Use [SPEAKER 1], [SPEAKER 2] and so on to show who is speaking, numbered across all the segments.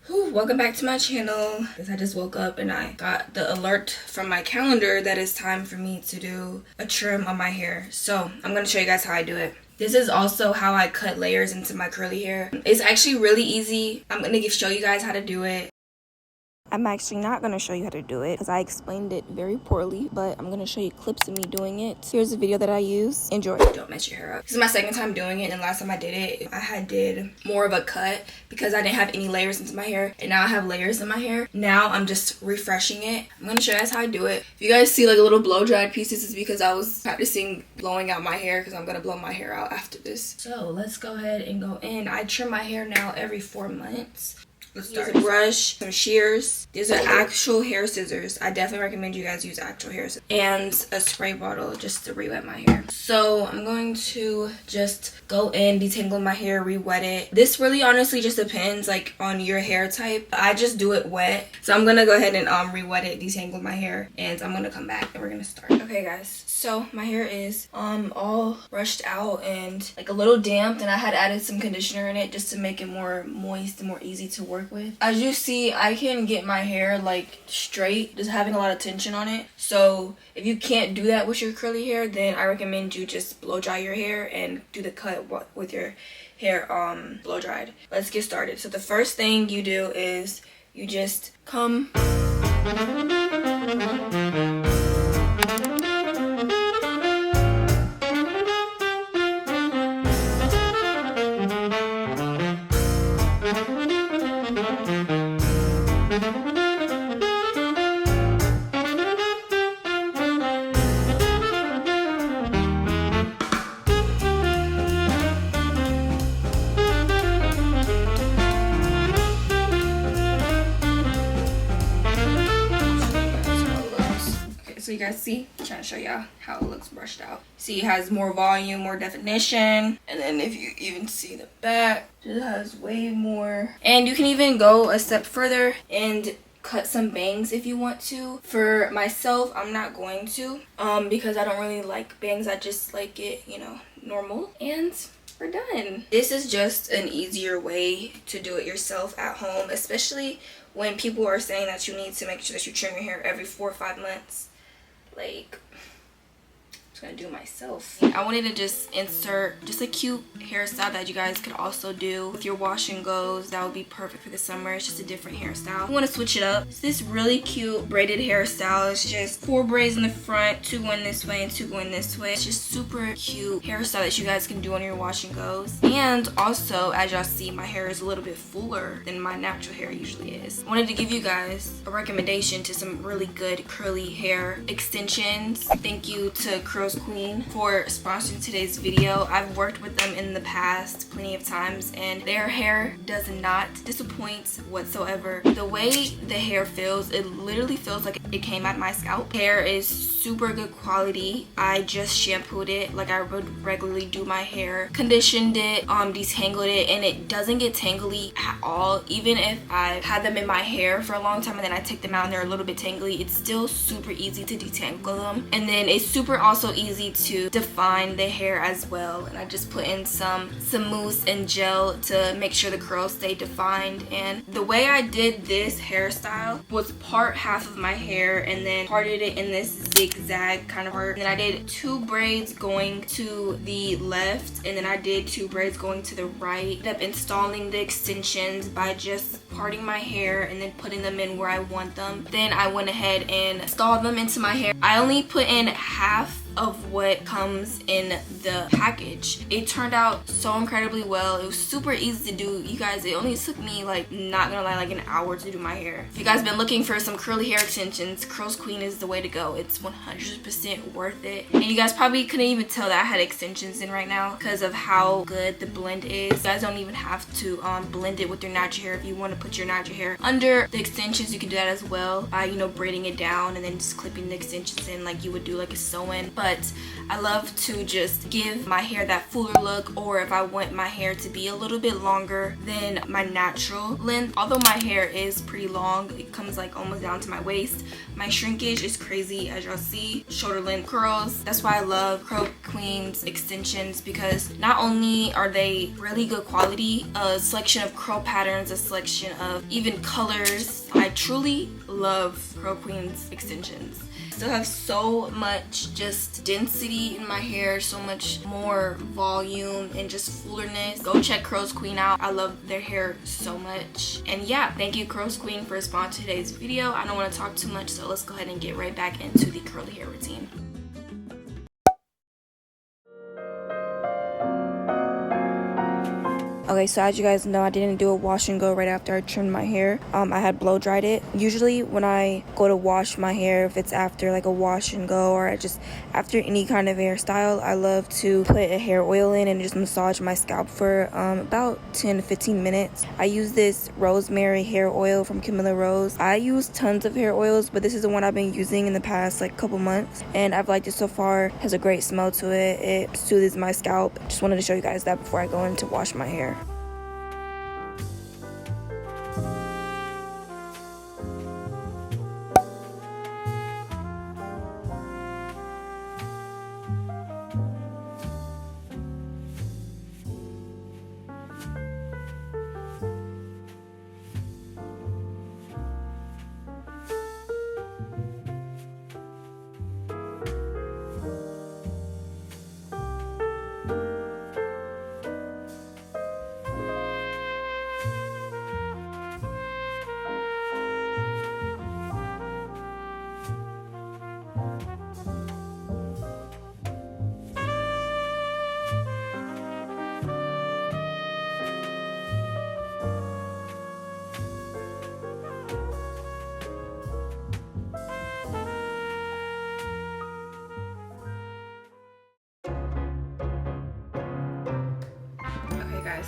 [SPEAKER 1] Welcome back to my channel. I just woke up and I got the alert from my calendar that it's time for me to do a trim on my hair. So I'm going to show you guys how I do it. This is also how I cut layers into my curly hair. It's actually really easy. I'm going to show you guys how to do it. I'm actually not going to show you how to do it because I explained it very poorly, but I'm going to show you clips of me doing it. Here's a video that I use. Enjoy. Don't mess your hair up. This is my second time doing it, and last time I did it, I did more of a cut because I didn't have any layers into my hair, and now I have layers in my hair. Now I'm just refreshing it. I'm going to show you guys how I do it. If you guys see like a little blow dried pieces, it's because I was practicing blowing out my hair because I'm going to blow my hair out after this. So let's go ahead and go in. I trim my hair now every 4 months. Let's start. Use a brush, some shears. These are actual hair scissors. I definitely recommend you guys use actual hair scissors. And a spray bottle just to re-wet my hair. So I'm going to just go in, detangle my hair, re-wet it. This really honestly just depends like on your hair type. I just do it wet. So I'm gonna go ahead and re-wet it, detangle my hair, and I'm gonna come back and we're gonna start. Okay guys, so my hair is all brushed out and like a little damp, and I had added some conditioner in it just to make it more moist and more easy to work with. As you see, I can get my hair like straight, just having a lot of tension on it. So if you can't do that with your curly hair, then I recommend you just blow dry your hair and do the cut with your hair blow dried. Let's get started. So the first thing you do is you just come so you guys see, I'm trying to show y'all how it looks brushed out. See, it has more volume, more definition, and then if you even see the back, it has way more. And you can even go a step further and cut some bangs if you want to. For myself, I'm not going to because I don't really like bangs. I just like it, you know, normal. And we're done. This is just an easier way to do it yourself at home, especially when people are saying that you need to make sure that you trim your hair every 4 or 5 months. Like, I'm gonna do it myself. I wanted to just insert just a cute hairstyle that you guys could also do with your wash and goes. That would be perfect for the summer. It's just a different hairstyle. You want to switch it up. It's this really cute braided hairstyle. It's just 4 braids in the front, 2 going this way and 2 going this way. It's just super cute hairstyle that you guys can do on your wash and goes. And also, as y'all see, my hair is a little bit fuller than my natural hair usually is. I wanted to give you guys a recommendation to some really good curly hair extensions. Thank you to Curls Queen for sponsoring today's video. I've worked with them in the past plenty of times, and their hair does not disappoint whatsoever. The way the hair feels, it literally feels like it came out of my scalp. Hair is super good quality. I just shampooed it like I would regularly do my hair, conditioned it, detangled it, and it doesn't get tangly at all. Even if I've had them in my hair for a long time and then I take them out and they're a little bit tangly, it's still super easy to detangle them. And then it's super also easy to define the hair as well. And I just put in some mousse and gel to make sure the curls stay defined. And the way I did this hairstyle was part half of my hair and then parted it in this zigzag kind of part. And then I did 2 braids going to the left, and then I did 2 braids going to the right. Ended up installing the extensions by just parting my hair and then putting them in where I want them. Then I went ahead and installed them into my hair. I only put in half of what comes in the package. It turned out so incredibly well. It was super easy to do. You guys, it only took me, like, not gonna lie, like an hour to do my hair. If you guys been looking for some curly hair extensions, Curls Queen is the way to go. It's 100% worth it. And you guys probably couldn't even tell that I had extensions in right now because of how good the blend is. You guys don't even have to blend it with your natural hair. If you want to put your natural hair under the extensions, you can do that as well by, you know, braiding it down and then just clipping the extensions in like you would do like a sew-in. but I love to just give my hair that fuller look, or if I want my hair to be a little bit longer than my natural length. Although my hair is pretty long, it comes like almost down to my waist, my shrinkage is crazy, as y'all see. Shoulder length curls. That's why I love Curl Queen's extensions, because not only are they really good quality, a selection of curl patterns, a selection of even colors. I truly love Curl Queen's extensions. Still have so much just density in my hair, so much more volume and just fullerness. Go check Curls Queen out. I love their hair so much. And yeah, thank you Curls Queen for sponsoring today's video. I don't want to talk too much, so let's go ahead and get right back into the curly hair routine. Okay, so as you guys know, I didn't do a wash and go right after I trimmed my hair. I had blow dried it. Usually when I go to wash my hair, if it's after like a wash and go or just after any kind of hairstyle, I love to put a hair oil in and just massage my scalp for about 10 to 15 minutes. I use this rosemary hair oil from Camilla Rose. I use tons of hair oils, but this is the one I've been using in the past like couple months, and I've liked it so far. It has a great smell to it. It soothes my scalp. Just wanted to show you guys that before I go in to wash my hair.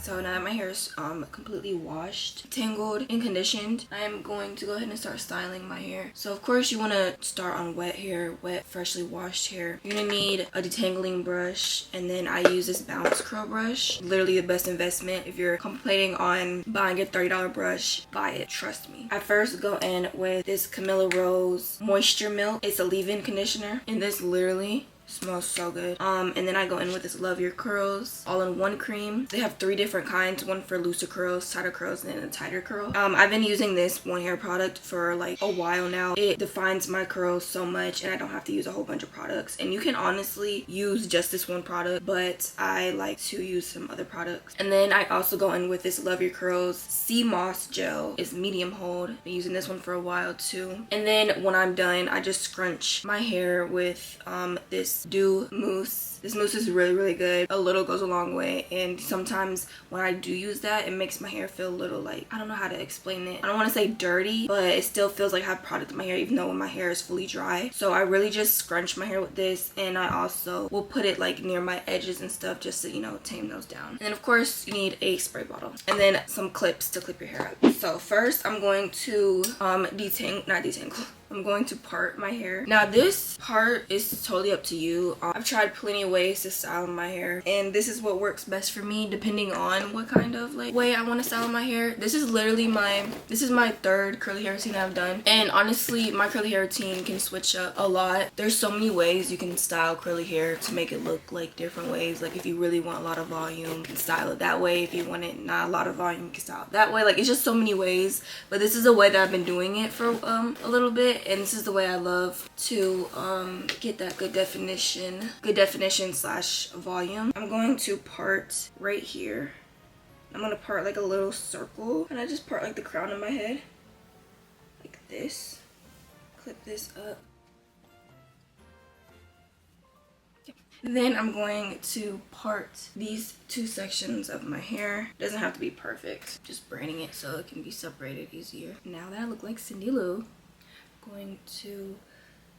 [SPEAKER 1] So now that my hair is completely washed, tangled, and conditioned, I am going to go ahead and start styling my hair. So of course you want to start on wet hair, wet, freshly washed hair. You're gonna need a detangling brush, and then I use this bounce curl brush. Literally the best investment. If you're contemplating on buying a $30 brush, buy it, trust me. I first go in with this Camilla Rose Moisture Milk. It's a leave-in conditioner, and this literally smells so good. And then I go in with this Love Your Curls all-in-one cream. They have 3 different kinds, one for looser curls, tighter curls, and then a tighter curl. I've been using this one hair product for like a while now. It defines my curls so much, and I don't have to use a whole bunch of products. And you can honestly use just this one product, but I like to use some other products. And then I also go in with this Love Your Curls Sea Moss Gel. It's medium hold. I've been using this one for a while too. And then when I'm done, I just scrunch my hair with this Dew Mousse. This mousse is really good. A little goes a long way, and sometimes when I do use that, it makes my hair feel a little like, I don't know how to explain it. I don't want to say dirty, but it still feels like I have product in my hair even though when my hair is fully dry. So I really just scrunch my hair with this, and I also will put it like near my edges and stuff just to, you know, tame those down. And then of course you need a spray bottle and then some clips to clip your hair up. So first I'm going to I'm going to part my hair. Now this part is totally up to you. I've tried plenty of ways to style my hair, and this is what works best for me depending on what kind of like way I want to style my hair. This is literally my 3rd curly hair routine I've done, and honestly my curly hair routine can switch up a lot. There's so many ways you can style curly hair to make it look like different ways. Like if you really want a lot of volume, you can style it that way. If you want it not a lot of volume, you can style it that way. Like it's just so many ways, but this is a way that I've been doing it for a little bit. And this is the way I love to get that good definition slash volume. I'm going to part right here. I'm going to part like a little circle, and I just part like the crown of my head like this. Clip this up. Then I'm going to part these 2 sections of my hair. It doesn't have to be perfect, just braiding it so it can be separated easier. Now that I look like Cindy Lou, I'm going to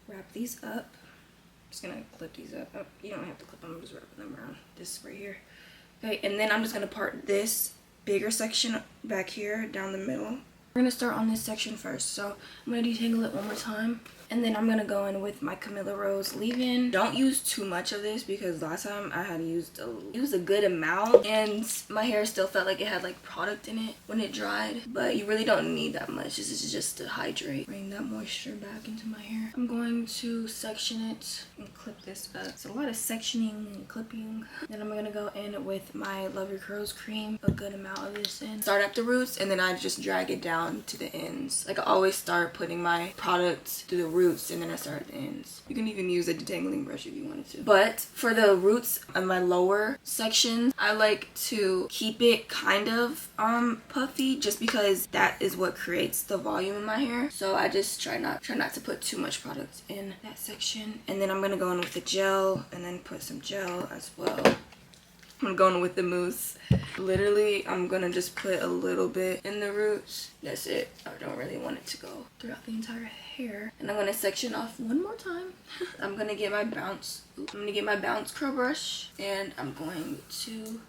[SPEAKER 1] wrap these up. I'm just gonna clip these up. Oh, you don't have to clip them, I'm just wrapping them around this right here. Okay, and then I'm just gonna part this bigger section back here down the middle. We're gonna start on this section first. So I'm gonna detangle it one more time. And then I'm gonna go in with my Camilla Rose leave-in. Don't use too much of this because last time I had used a good amount and my hair still felt like it had like product in it when it dried. But you really don't need that much. This is just to hydrate, bring that moisture back into my hair. I'm going to section it and clip this up. It's a lot of sectioning and clipping. Then I'm gonna go in with my Love Your Curls cream, a good amount of this in. Start at the roots and then I just drag it down to the ends. Like I always start putting my product through the roots and then I start at the ends. You can even use a detangling brush if you wanted to. But for the roots of my lower section, I like to keep it kind of puffy just because that is what creates the volume in my hair. So I just try not to put too much product in that section. And then I'm gonna go in with the gel and then put some gel as well. I'm going with the mousse. Literally, I'm gonna just put a little bit in the roots. That's it. I don't really want it to go throughout the entire hair. And I'm gonna section off one more time. I'm gonna get my bounce curl brush and I'm going to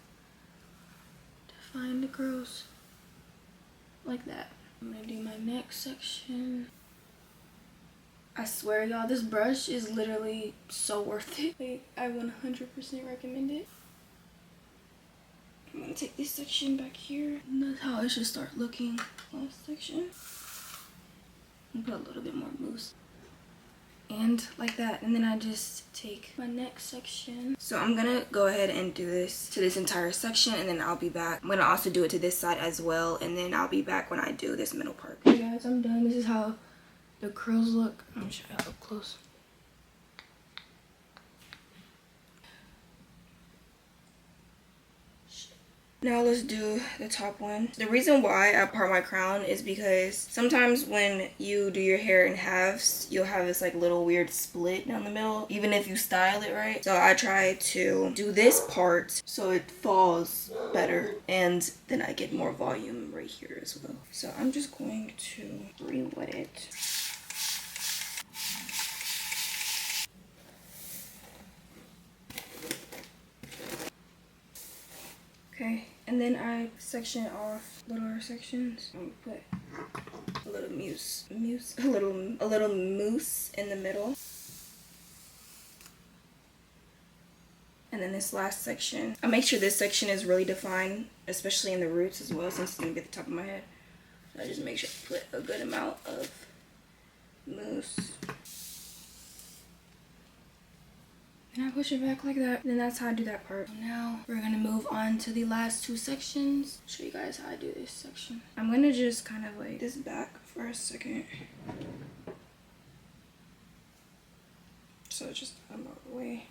[SPEAKER 1] define the curls like that. I'm gonna do my next section. I swear y'all, this brush is literally so worth it. Like, I 100% recommend it. I'm gonna take this section back here. And that's how it should start looking. Last section. And put a little bit more mousse. And like that. And then I just take my next section. So I'm gonna go ahead and do this to this entire section and then I'll be back. I'm gonna also do it to this side as well. And then I'll be back when I do this middle part. Okay guys, I'm done. This is how the curls look. I'm gonna show you up close. Now let's do the top one. The reason why I part my crown is because sometimes when you do your hair in halves, you'll have this like little weird split down the middle, even if you style it right. So I try to do this part so it falls better and then I get more volume right here as well. So I'm just going to re-wet it. Okay, and then I section off littler sections. I'm gonna put a little mousse in the middle. And then this last section, I make sure this section is really defined, especially in the roots as well, since it's gonna be at the top of my head. So I just make sure I put a good amount of mousse. And I push it back like that. Then that's how I do that part. Now we're gonna move on to the last two sections. Show you guys how I do this section. I'm gonna just kind of like this back for a second. So just I'm out of the way.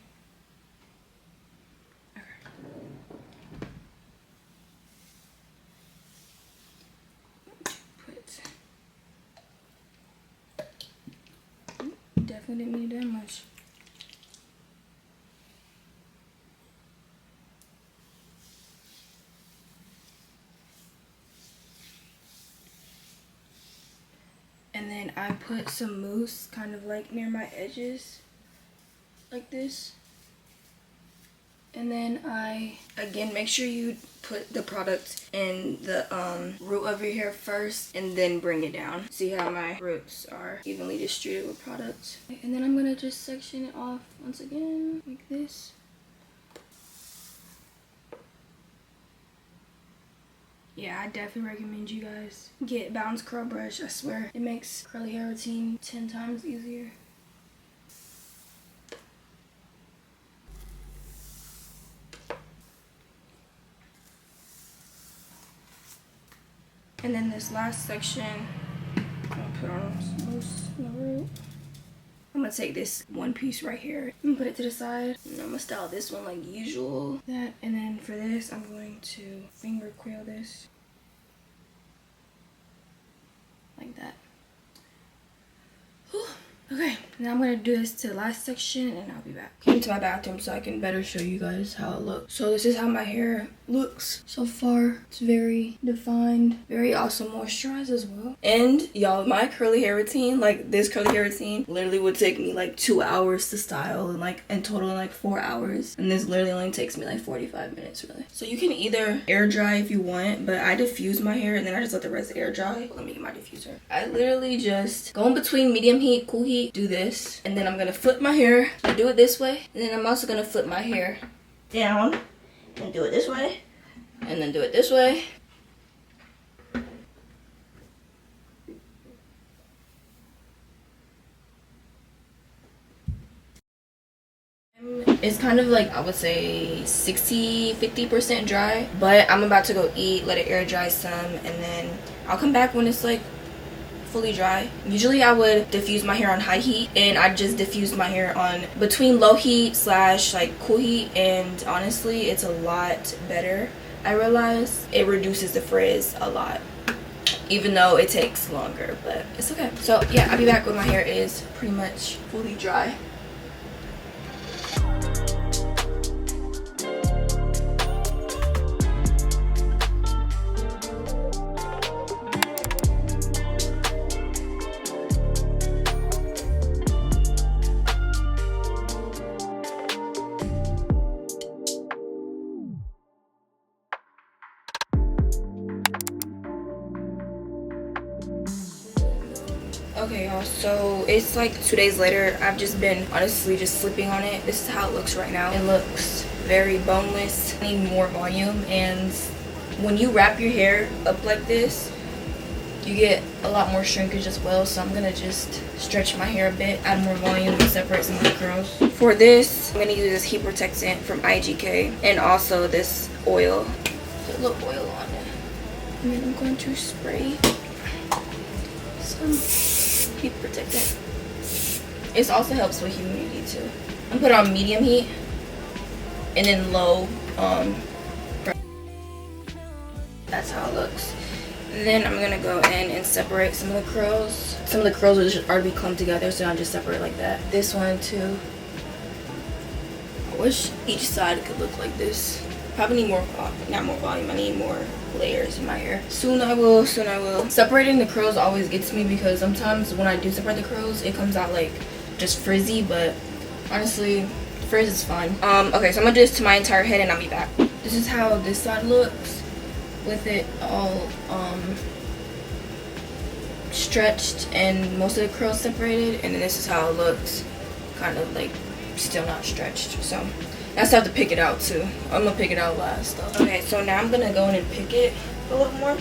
[SPEAKER 1] Okay. Definitely didn't need that much. And then I put some mousse kind of like near my edges, like this. And then I, again, make sure you put the product in the root of your hair first and then bring it down. See how my roots are evenly distributed with product. And then I'm gonna just section it off once again, like this. Yeah, I definitely recommend you guys get Bounce Curl Brush. I swear, it makes curly hair routine 10 times easier. And then this last section, I'm gonna put on some mousse in the root. I'm gonna take this one piece right here and put it to the side. And I'm gonna style this one like usual. That, and then for this, I'm going to finger coil this. Like that. Whew. Okay, And I'm gonna do this to the last section and I'll be back. Came to my bathroom so I can better show you guys how it looks. So this is how my hair looks so far. It's very defined, very also moisturized as well. And y'all, my curly hair routine, like this curly hair routine, literally would take me like 2 hours to style, and like in total like 4 hours. And this literally only takes me like 45 minutes really. So you can either air dry if you want, but I diffuse my hair and then I just let the rest air dry. Let me get my diffuser. I literally just go in between medium heat, cool heat, do this, and then I'm gonna flip my hair. I do it this way, and then I'm also gonna flip my hair down and do it this way, and then do it this way. It's kind of like, I would say 60-50% dry, but I'm about to go eat, let it air dry some, and then I'll come back when it's like fully dry. Usually I would diffuse my hair on high heat, and I just diffused my hair on between low heat / like cool heat, and honestly it's a lot better. I realize it reduces the frizz a lot, even though it takes longer, but it's okay. So yeah, I'll be back when my hair is pretty much fully dry. Okay y'all, so it's like 2 days later. I've just been honestly just sleeping on it. This is how it looks right now. It looks very boneless. I need more volume, and when you wrap your hair up like this, you get a lot more shrinkage as well. So I'm gonna just stretch my hair a bit, add more volume, and separate some of the curls. For this, I'm gonna use this heat protectant from IGK, and also this oil. Put a little oil on it, and then I'm going to spray some heat protectant. It also helps with humidity too. I'm put it on medium heat and then low. That's how it looks. And then I'm gonna go in and separate some of the curls. Some of the curls will just already clumped together, so I'll just separate like that. This one too. I wish each side could look like this. Probably need more, not more volume, I need more layers in my hair. Soon I will. Separating the curls always gets me, because sometimes when I do separate the curls, it comes out like just frizzy, but honestly, frizz is fine. Okay, so I'm gonna do this to my entire head and I'll be back. This is how this side looks with it all stretched and most of the curls separated, and then this is how it looks kind of like still not stretched. So I still have to pick it out too. I'm gonna pick it out last though. Okay, so now I'm gonna go in and pick it a little more.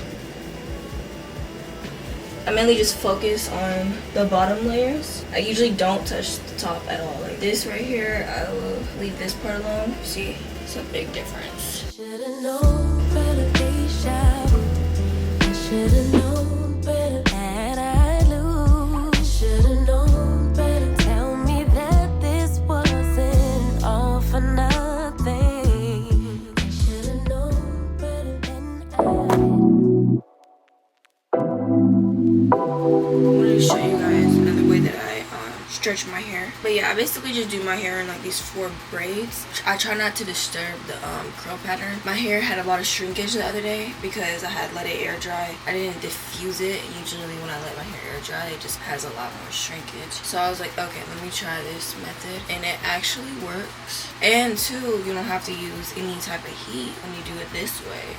[SPEAKER 1] I mainly just focus on the bottom layers. I usually don't touch the top at all. Like this right here, I will leave this part alone. See, it's a big difference. Should've known better, I should've known better that I'd lose. Should've known better. Tell me that this wasn't all for nothing. I should've known better than I'm gonna show you guys another way that I stretch my hair. But yeah, I basically just do my hair in like these 4 braids. I try not to disturb the curl pattern. My hair had a lot of shrinkage the other day because I had let it air dry. I didn't diffuse it. Usually when I let my hair air dry, it just has a lot more shrinkage. So I was like, okay, let me try this method, and it actually works. And two, you don't have to use any type of heat when you do it this way.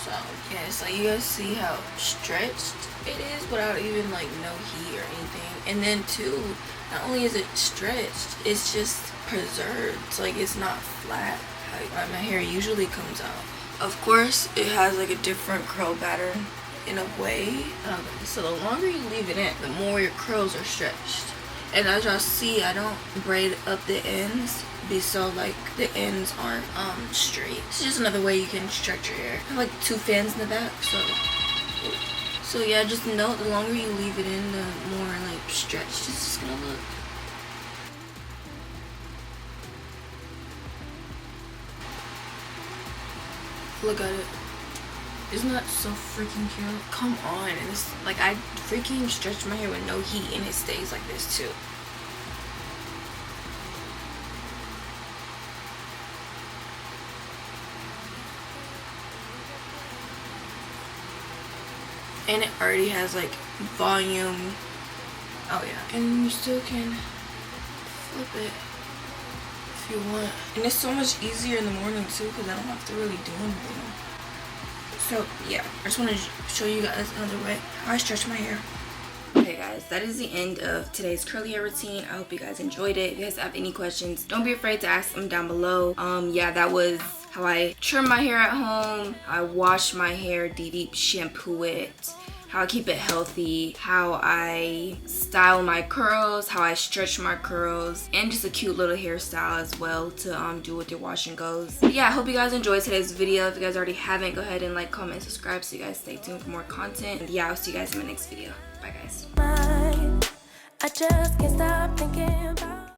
[SPEAKER 1] So yeah, so you guys see how stretched it is without even like no heat or anything. And then two, not only is it stretched, it's just preserved. It's like it's not flat how my hair usually comes out. Of course, it has like a different curl pattern in a way. So the longer you leave it in, the more your curls are stretched. And as y'all see, I don't braid up the ends, so like the ends aren't straight. It's just another way you can stretch your hair. I have like 2 fans in the back, so yeah, just know the longer you leave it in, the more like stretched it's gonna look. Look at it. Isn't that so freaking cute? Come on. And it's like I freaking stretch my hair with no heat and it stays like this too. and it already has like volume. Oh yeah, and you still can flip it if you want, and it's so much easier in the morning too because I don't have to really do anything. So yeah, I just want to show you guys another way how I stretch my hair. Okay guys, that is the end of today's curly hair routine. I hope you guys enjoyed it. If you guys have any questions, don't be afraid to ask them down below. Yeah, that was how I trim my hair at home, how I wash my hair, deep shampoo it, how I keep it healthy, how I style my curls, how I stretch my curls, and just a cute little hairstyle as well to do with your wash and goes. But yeah, I hope you guys enjoyed today's video. If you guys already haven't, go ahead and like, comment, subscribe so you guys stay tuned for more content. And yeah, I'll see you guys in my next video. Bye guys. I just can't stop thinking about